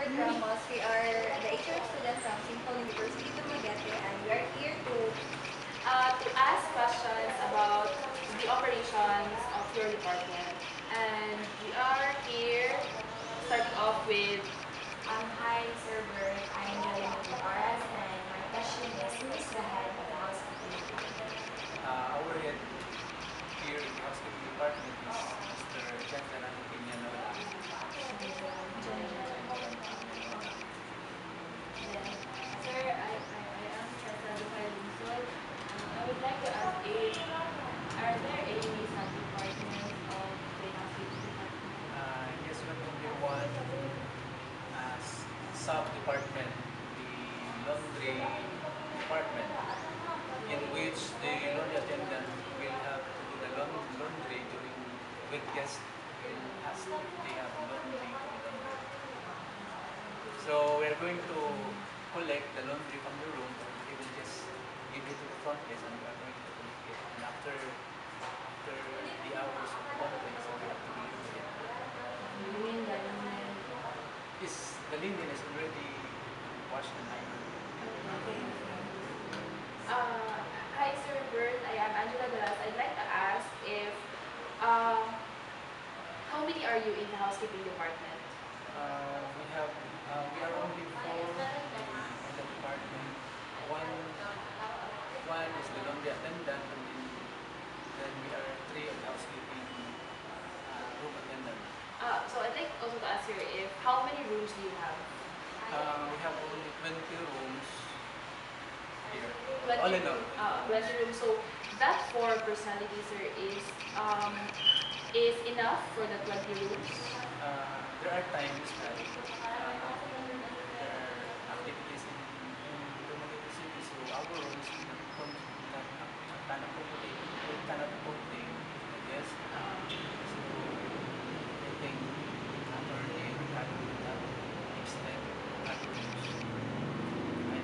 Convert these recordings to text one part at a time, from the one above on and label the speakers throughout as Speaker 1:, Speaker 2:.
Speaker 1: Edward Ramos. We are the HRM students from Simple University Dumaguete, and we are here to ask questions about the operations of your department. And we are here starting off with
Speaker 2: Hi, Sir Bert. I'm Jelena Guimaras, and my question is, who is the head of the housekeeping department?
Speaker 3: Our head here in the housekeeping department is Mr. Jan Fernando Piñanola.
Speaker 2: Then,
Speaker 4: Sir, I am Chasa Duhay Lungsod. I would like to ask if are there any sub-departments of the housekeeping department?
Speaker 3: Yes, we have only one sub-department, the laundry department, in which the laundry attendant will have to do the laundry during weekends as they have laundry to be laundered. So we're going to collect the laundry from the room. He will just give it to the front desk and we are going to collect it. And after the hours of laundry, so we have to deliver it.
Speaker 4: You mean the linen?
Speaker 3: Is the linen is already washed and ironed?
Speaker 4: Hi, Sir Bert. I am Angela Galas. I'd like to ask if uh, how many are you in the housekeeping department?
Speaker 3: We are only four in the department. One is the laundry attendant, and then we are three of the housekeeping room attendant.
Speaker 4: So I'd like also to ask here if how many rooms do you have?
Speaker 3: We have only 20 rooms here.
Speaker 4: 20,
Speaker 3: All in all.
Speaker 4: 20 rooms. So that for personality, sir, is enough for the 20 rooms.
Speaker 3: There are times that there are activities in Dumaguete City, so our rooms cannot accommodate the guests. So I think after we have that extend other rooms, I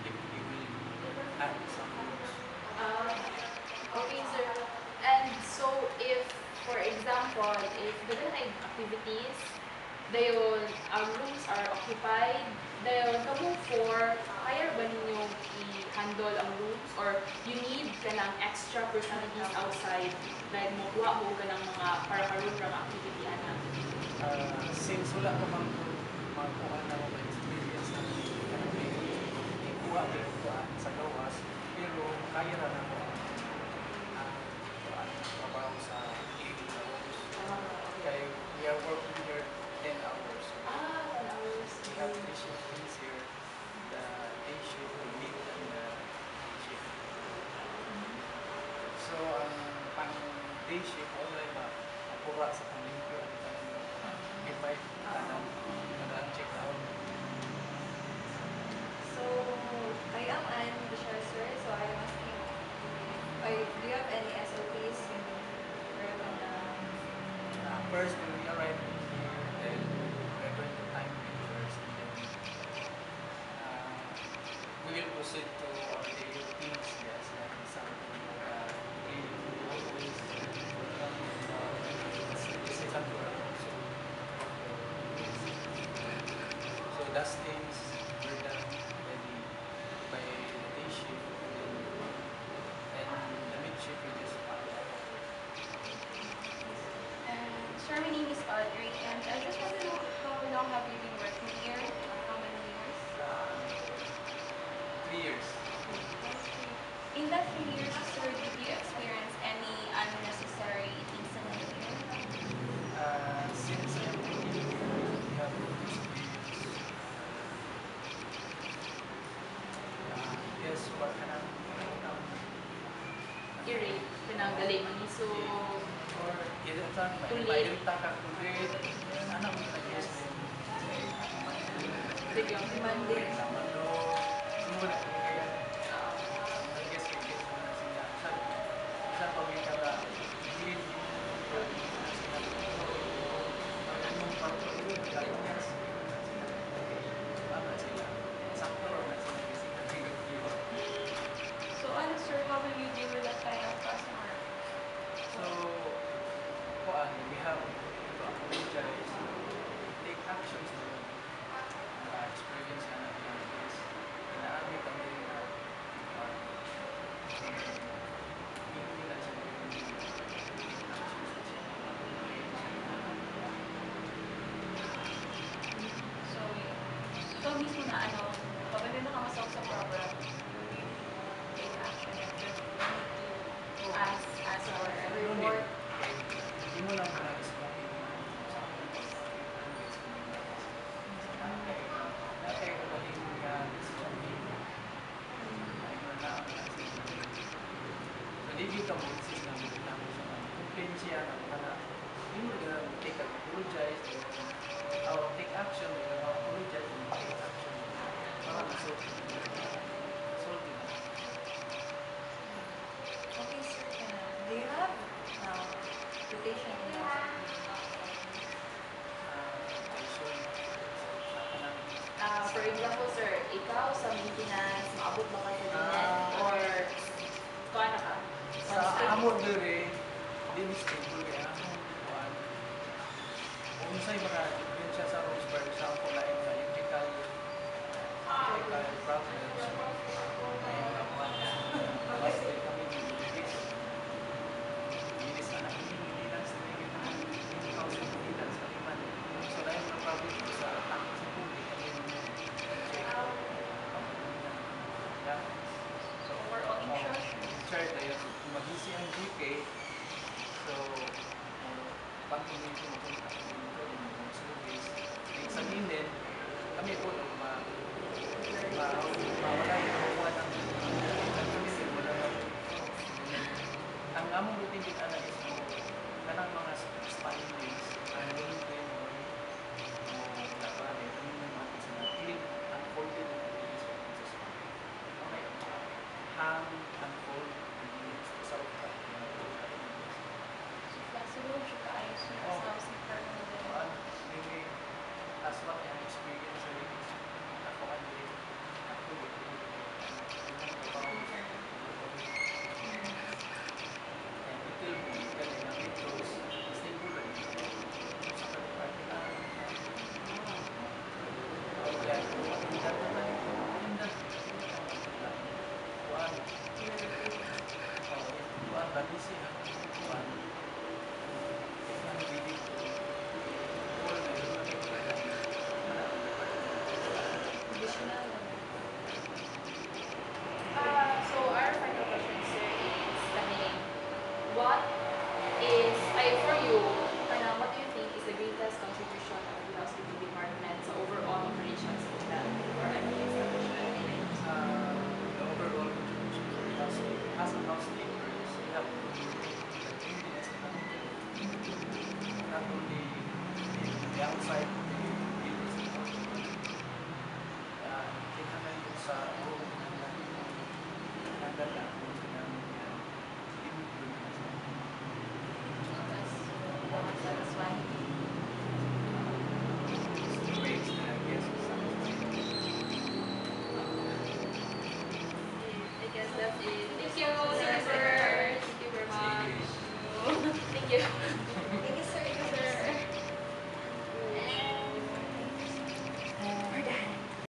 Speaker 3: think we will add some rooms.
Speaker 4: Okay, sir. And so if, for example, if during activities, rooms are occupied, dayon kamo for kaya ba ninyo i-handle ang rooms or you need ka ng extra personalities outside like mokuha mo ka ng mga para karoon ng activity ana.
Speaker 3: Since wala ko mang makuha na ako experience na ikuha din ko sa gawas, pero kaya na ako trabaho sa cleaning hours. Kaya we are working here 10 hours. We have three shifts here, the day shift, the mid, and the night shift. So, ang pang day shift, wala ba, apura sa pang-limpyo at pang-invite, kanang check out.
Speaker 1: So, I am Anne Bishar, sir. So, I am asking, do you have any SOPs when you arrive on the...
Speaker 3: First, when we arrive here, then we're going to time it first, and then we will proceed to our daily routines. Yes, like example, we always this is up to our also. So dustings were done already by the day shift, and the mid shift we just follow up.
Speaker 5: Sir, my name is Audrey, and I just want to know how long have you been working here? How many years?
Speaker 3: 3 years.
Speaker 5: In that 3 years, sir, did you experience any unnecessary incident here?
Speaker 3: Since I'm working here, we have experience. Yes, what kind of
Speaker 4: I-rate ka ng gali maniso.
Speaker 3: or either time
Speaker 4: Kulit.
Speaker 3: may taka kulit, ano mo na yes
Speaker 4: Sige,
Speaker 1: Monday.
Speaker 3: naman do mo na kaya yes kaya na sila sa pamilya ka hindi sila mong pagkain kaya sila sakto na sila kasi
Speaker 5: So, ano, sir, how will you deal with that kind of customer?
Speaker 3: so we have to apologize, take actions to
Speaker 5: mismo na ano, kapag may nakamasok sa program, you will take action and you need to ask for a report.
Speaker 3: Hindi mo lang nais makikita sa akin. Dati ko ba yung decision making? Ay mo na ako na so, hindi ka mo insist na mo siya na complain siya na hindi mo na take apologize or take action, apologize and take action. Para masult. Masult yun.
Speaker 6: Okay, sir. Do you have rotation in the
Speaker 1: For example, sir, ikaw sa maintenance, maabot ba ka sa dinet or kuha na ka?
Speaker 3: Sa amor dire, din stable kaya kuan. Kung sa'y mga diferensya sa rules, for example, like electrical problems, ay mga kuan. Mas din kami bilis. Bilis na maintenance, in-house maintenance, kami man. So, dahil mga problem sa tank sa public, kami check out. Yeah. So,
Speaker 5: Overall interest.
Speaker 3: chart na yun, mag-isi ang GK, so, pag-community mo kung yung surveys, examine din, kami po mawala yung kakuha ng community mo na ang among routine din analysis mo, kanang mga spanning days, ang room din mo, napalit, yung mga isa na clean, unfolded, okay, hang, unfold, sa utak.
Speaker 5: Flexible siya kaayos siya
Speaker 3: Oh.
Speaker 5: sa housing permanent.
Speaker 3: Maybe as what I experience sa rin, ako kasi ako and until galing na metros, stable lang sa kaliparty na kaya pagkilat na tayo pindat kuhan kuhan bagisi kuhan ang bilig
Speaker 6: additional?
Speaker 1: So our final question, sir, is kaning, what is, for you, what do you think is the greatest contribution of the housekeeping department sa overall operations of the or any establishment?
Speaker 3: the overall contribution for the housekeeper as a housekeeper is we have to the cleanliness and not only the outside